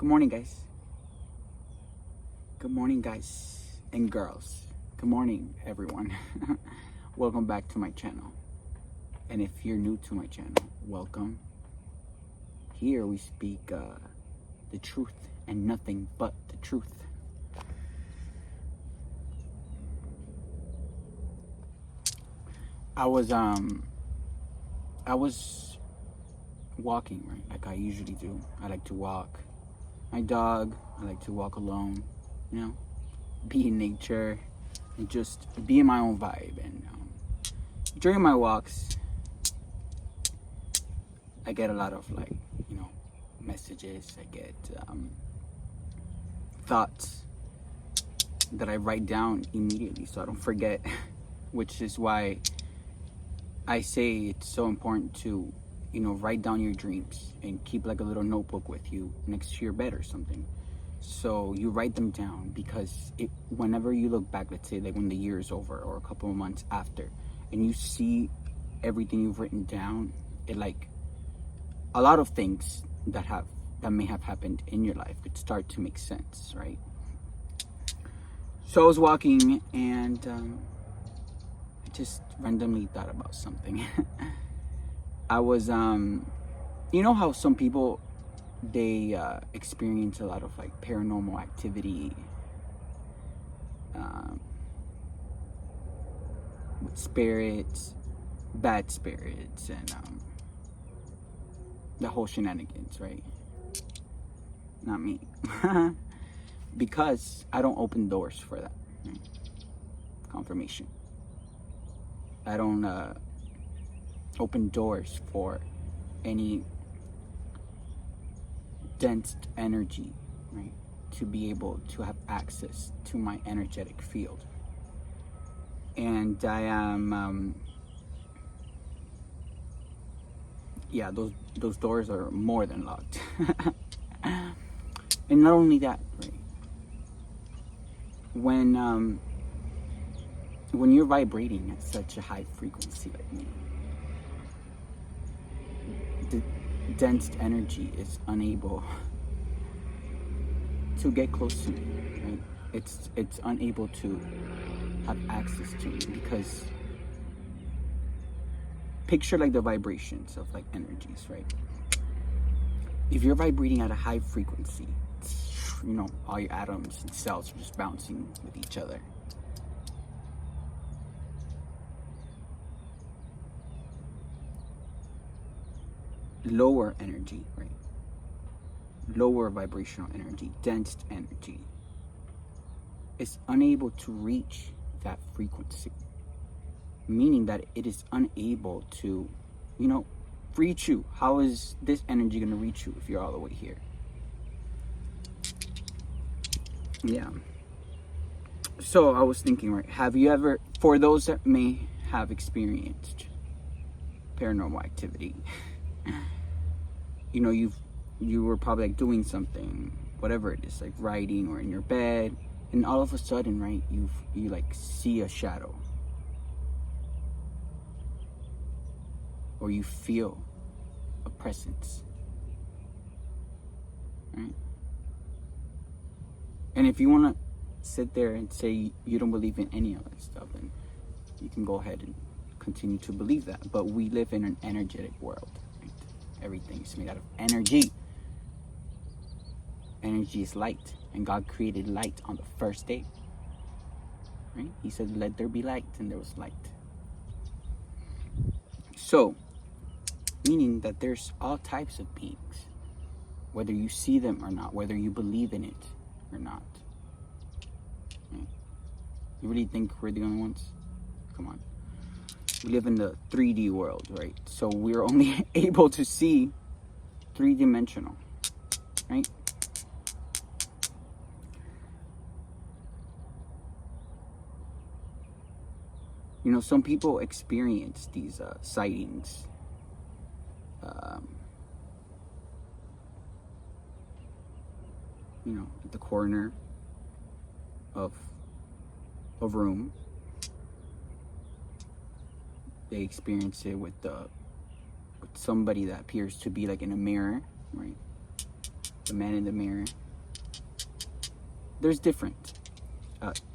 Good morning, guys. Good morning, guys and girls. Good morning, everyone. Welcome back to my channel. And if you're new to my channel, welcome. Here we speak the truth and nothing but the truth. I was walking, right? Like I usually do. I like to walk my dog. I like to walk alone, be in nature and just be in my own vibe. And during my walks, I get a lot of messages. I get thoughts that I write down immediately so I don't forget, which is why I say it's so important to write down your dreams and keep like a little notebook with you next to your bed or something. So you write them down, because whenever you look back, let's say like when the year is over or a couple of months after, and you see everything you've written down, it like a lot of things that may have happened in your life could start to make sense, right? So I was walking and I just randomly thought about something. I was how some people, they experience a lot of like paranormal activity with spirits, bad spirits, and the whole shenanigans, right? Not me. Because I don't open doors for that, right? Confirmation. I don't open doors for any dense energy, right, to be able to have access to my energetic field. And I am those doors are more than locked. And not only that, right, when you're vibrating at such a high frequency like me, the dense energy is unable to get close to me, right? It's unable to have access to me, because picture like the vibrations of like energies, right? If you're vibrating at a high frequency, all your atoms and cells are just bouncing with each other. Lower energy, right? Lower vibrational energy, dense energy is unable to reach that frequency, meaning that it is unable to, reach you. How is this energy going to reach you if you're all the way here? Yeah. So I was thinking, right, have you ever, for those that may have experienced paranormal activity, you were probably like doing something, whatever it is, like writing or in your bed, and all of a sudden, right, you like see a shadow, or you feel a presence, right? And if you want to sit there and say you don't believe in any of that stuff, then you can go ahead and continue to believe that. But we live in an energetic world, right? Everything is made out of energy. Energy is light, and God created light on the first day, right? He said, let there be light, and there was light. So, meaning that there's all types of beings, whether you see them or not, whether you believe in it or not, right? You really think we're the only ones? Come on. We live in the 3D world, right? So we're only able to see three-dimensional, right? Some people experience these sightings at the corner of a room. They experience it with somebody that appears to be like in a mirror, right? the man in the mirror. There's different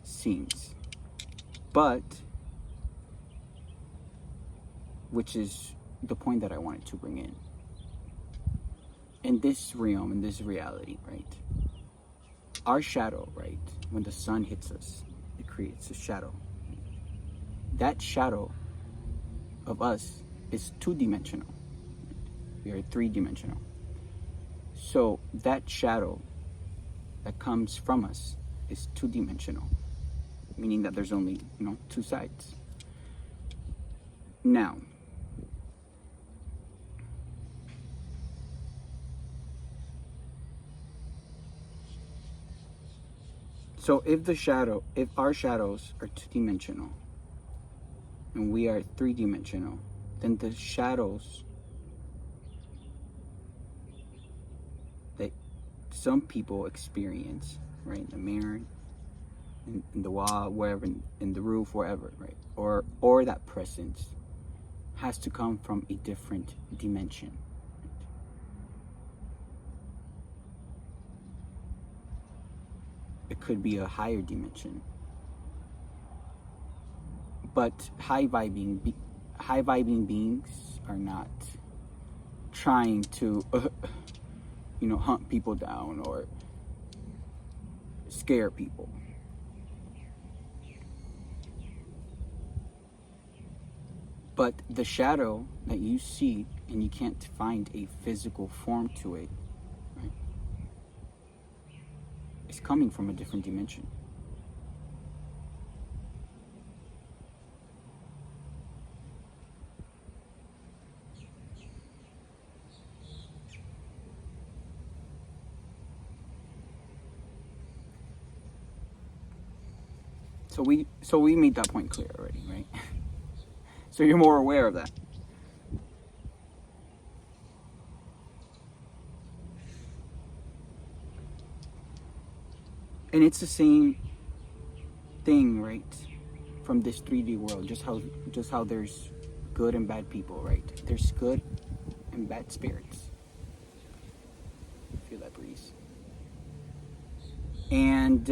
scenes, but which is the point that I wanted to bring in this realm, in this reality, right? Our shadow, right? When the sun hits us, it creates a shadow. That shadow of us is two-dimensional. We are three-dimensional. So that shadow that comes from us is two-dimensional, meaning that there's only, two sides. Now, so if our shadows are two-dimensional and we are three-dimensional, then the shadows that some people experience, right, in the mirror, in the wall, wherever, in the roof, wherever, right, or that presence has to come from a different dimension. It could be a higher dimension, but high vibing beings are not trying to hunt people down or scare people. But the shadow that you see and you can't find a physical form to it, right, is coming from a different dimension. So we made that point clear already, right? So you're more aware of that. And it's the same thing, right? From this 3D world, just how there's good and bad people, right? There's good and bad spirits. Feel that breeze. And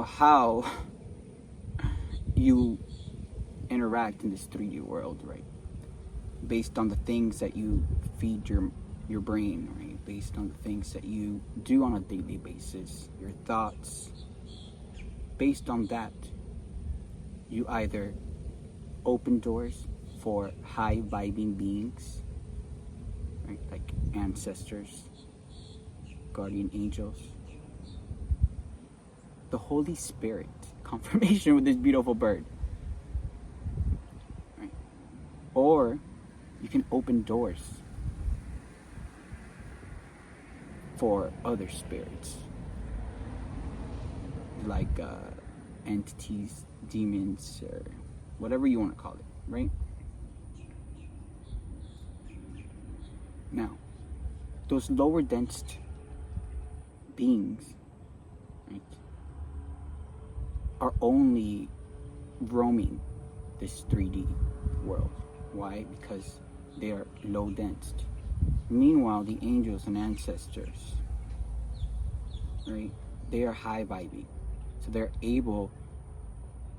how you interact in this 3D world, right? Based on the things that you feed your brain, right? Based on the things that you do on a daily basis, your thoughts. Based on that, you either open doors for high vibing beings, right? Like ancestors, guardian angels, the Holy Spirit, confirmation with this beautiful bird, right? Or you can open doors for other spirits, like entities, demons, or whatever you want to call it, right? Now, those lower dense beings, right, are only roaming this 3D world. Why? Because they are low dense. Meanwhile, the angels and ancestors, right, they are high vibing. So they're able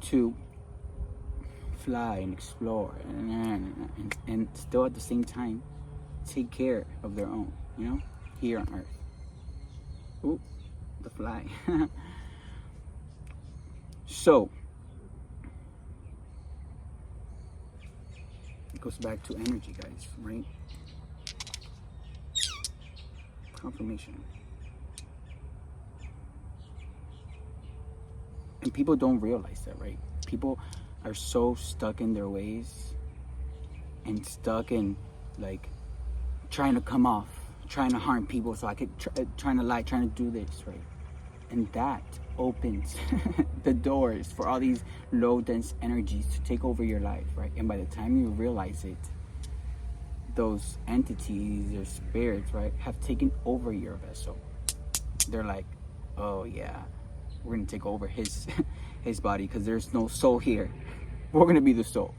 to fly and explore and still at the same time take care of their own, here on Earth. Ooh, the fly. So, it goes back to energy, guys, right? Confirmation. And people don't realize that, right? People are so stuck in their ways and stuck in, like, trying to come off, trying to harm people so I could, trying to lie, trying to do this, right? And that opens the doors for all these low dense energies to take over your life, right? And by the time you realize it, those entities or spirits, right, have taken over your vessel. They're like, oh yeah, we're gonna take over his body because there's no soul here. We're gonna be the soul,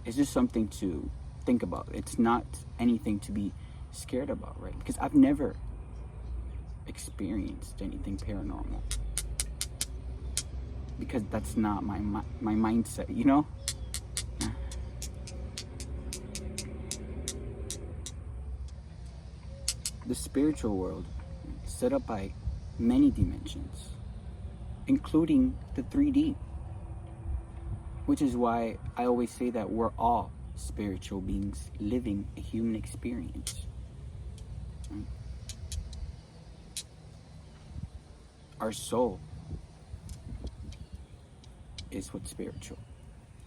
It's just something to think about. It's not anything to be scared about, right? Because I've never experienced anything paranormal, because that's not my mindset, you know. The spiritual world is set up by many dimensions, including the 3D, which is why I always say that we're all spiritual beings living a human experience. Right? Our soul is what's spiritual,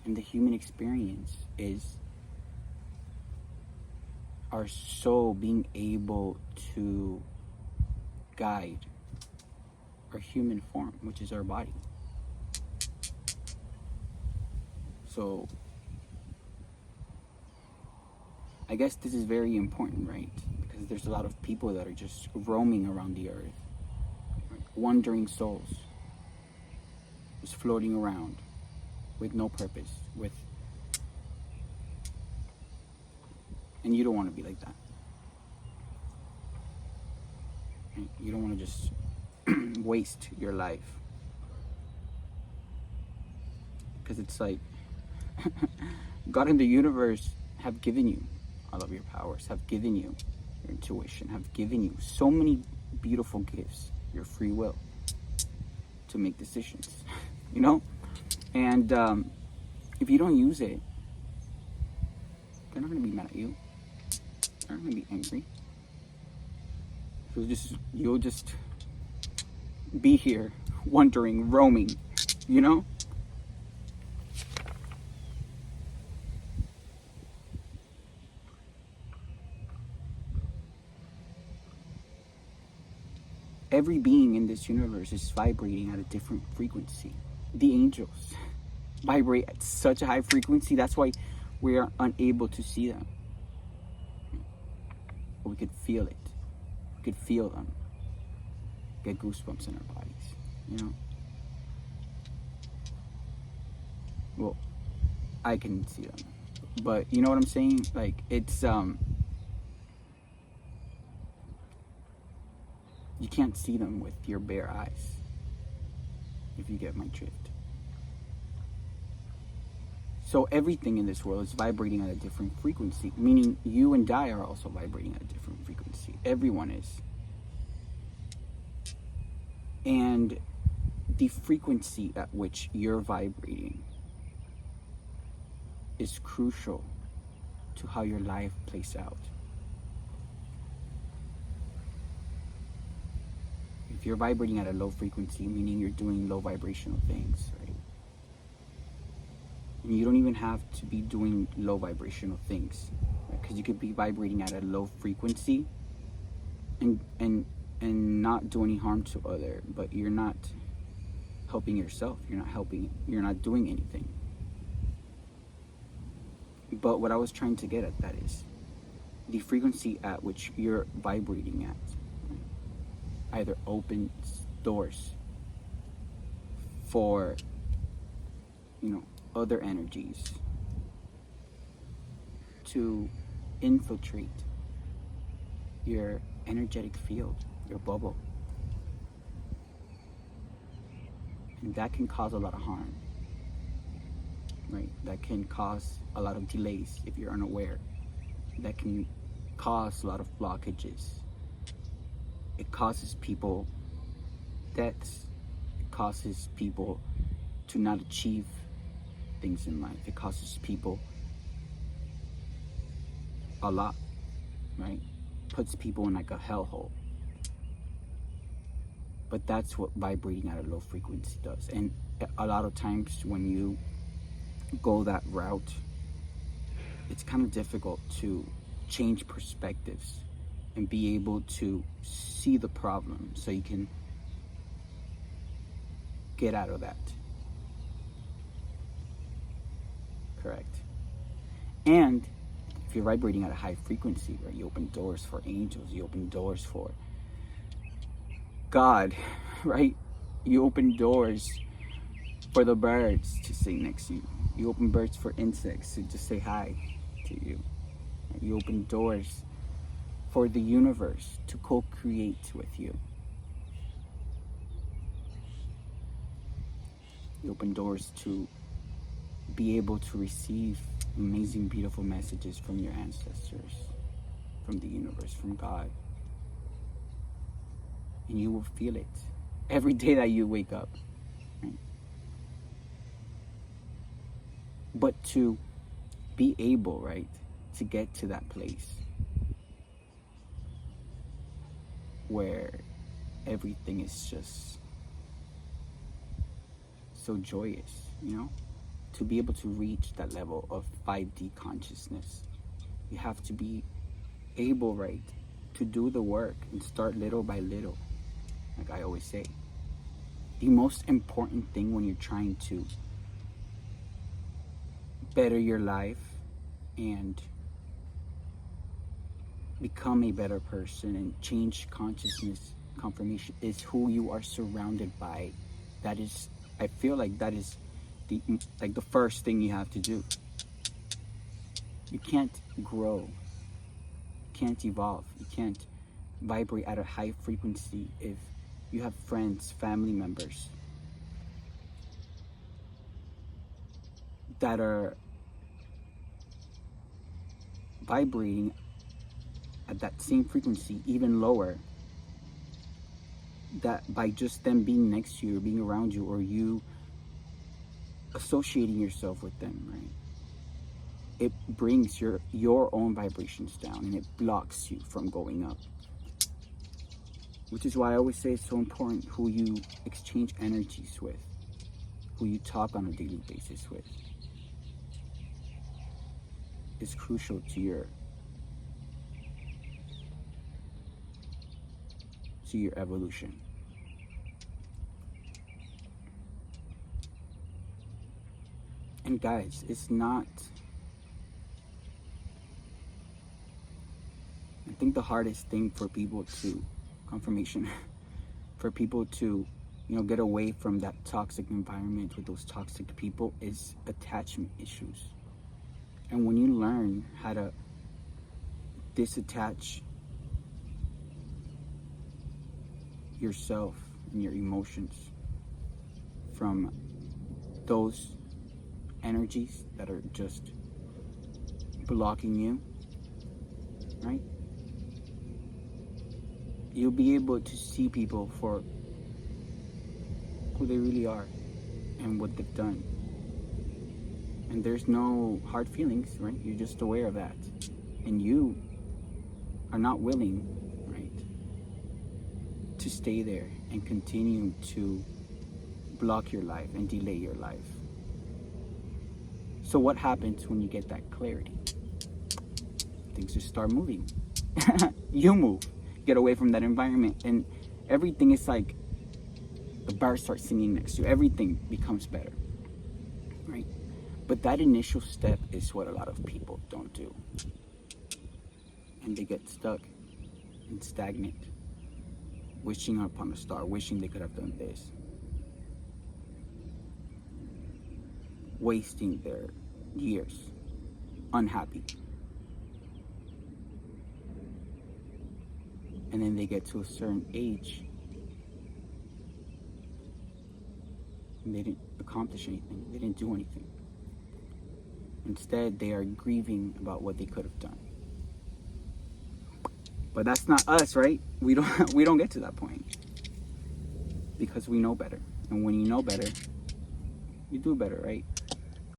and the human experience is our soul being able to guide our human form, which is our body. So I guess this is very important, right? Because there's a lot of people that are just roaming around the earth, right? Wandering souls, just floating around with no purpose, and you don't want to be like that. Right? You don't want to just waste your life, because it's like God and the universe have given you all of your powers, have given you your intuition, have given you so many beautiful gifts, your free will to make decisions, you know? And if you don't use it, they're not going to be mad at you. They're not going to be angry. You'll just be here wandering, roaming, you know? Every being in this universe is vibrating at a different frequency. The angels vibrate at such a high frequency, that's why we are unable to see them. But we could feel it. We could feel them. Get goosebumps in our bodies, you know? Well, I can see them. But you know what I'm saying? Like, it's you can't see them with your bare eyes, if you get my drift. So everything in this world is vibrating at a different frequency, meaning you and I are also vibrating at a different frequency. Everyone is. And the frequency at which you're vibrating is crucial to how your life plays out. If you're vibrating at a low frequency, meaning you're doing low vibrational things, right? And you don't even have to be doing low vibrational things, because right? You could be vibrating at a low frequency and not do any harm to other, but you're not helping yourself. You're not doing anything. But what I was trying to get at that is the frequency at which you're vibrating at either opens doors for, other energies to infiltrate your energetic field, your bubble. And that can cause a lot of harm, right? That can cause a lot of delays if you're unaware. That can cause a lot of blockages. It causes people deaths. It causes people to not achieve things in life. It causes people a lot, right? Puts people in like a hellhole. But that's what vibrating at a low frequency does. And a lot of times when you go that route, it's kind of difficult to change perspectives and be able to see the problem so you can get out of that. Correct. And if you're vibrating at a high frequency, right, you open doors for angels, you open doors for God, right? You open doors for the birds to sing next to you. You open birds for insects to just say hi to you. You open doors for the universe to co-create with you. You open doors to be able to receive amazing, beautiful messages from your ancestors, from the universe, from God. And you will feel it every day that you wake up. Right? But to be able, right, to get to that place where everything is just so joyous, you know? To be able to reach that level of 5D consciousness, you have to be able, right, to do the work and start little by little. Like I always say, the most important thing when you're trying to better your life and become a better person and change consciousness confirmation is who you are surrounded by. That is, I feel like that is the first thing you have to do. You can't grow, you can't evolve, you can't vibrate at a high frequency if you have friends, family members that are vibrating at that same frequency, even lower, that by just them being next to you or being around you or you associating yourself with them, right? It brings your own vibrations down and it blocks you from going up. Which is why I always say it's so important who you exchange energies with, who you talk on a daily basis with. Is crucial to your evolution. And guys, it's not, I think the hardest thing for people to, confirmation, for people to, you know, get away from that toxic environment with those toxic people is attachment issues. And when you learn how to disattach yourself and your emotions from those energies that are just blocking you, right? You'll be able to see people for who they really are and what they've done. And there's no hard feelings, right? You're just aware of that. And you are not willing, right, to stay there and continue to block your life and delay your life. So what happens when you get that clarity? Things just start moving. You move. Get away from that environment. And everything is like the birds start singing next to you. Everything becomes better. Right? But that initial step is what a lot of people don't do. And they get stuck and stagnant, wishing upon a star, wishing they could have done this, wasting their years, unhappy. And then they get to a certain age and they didn't accomplish anything, they didn't do anything. Instead, they are grieving about what they could have done. But that's not us, right? We don't get to that point because we know better. And when you know better, you do better, right?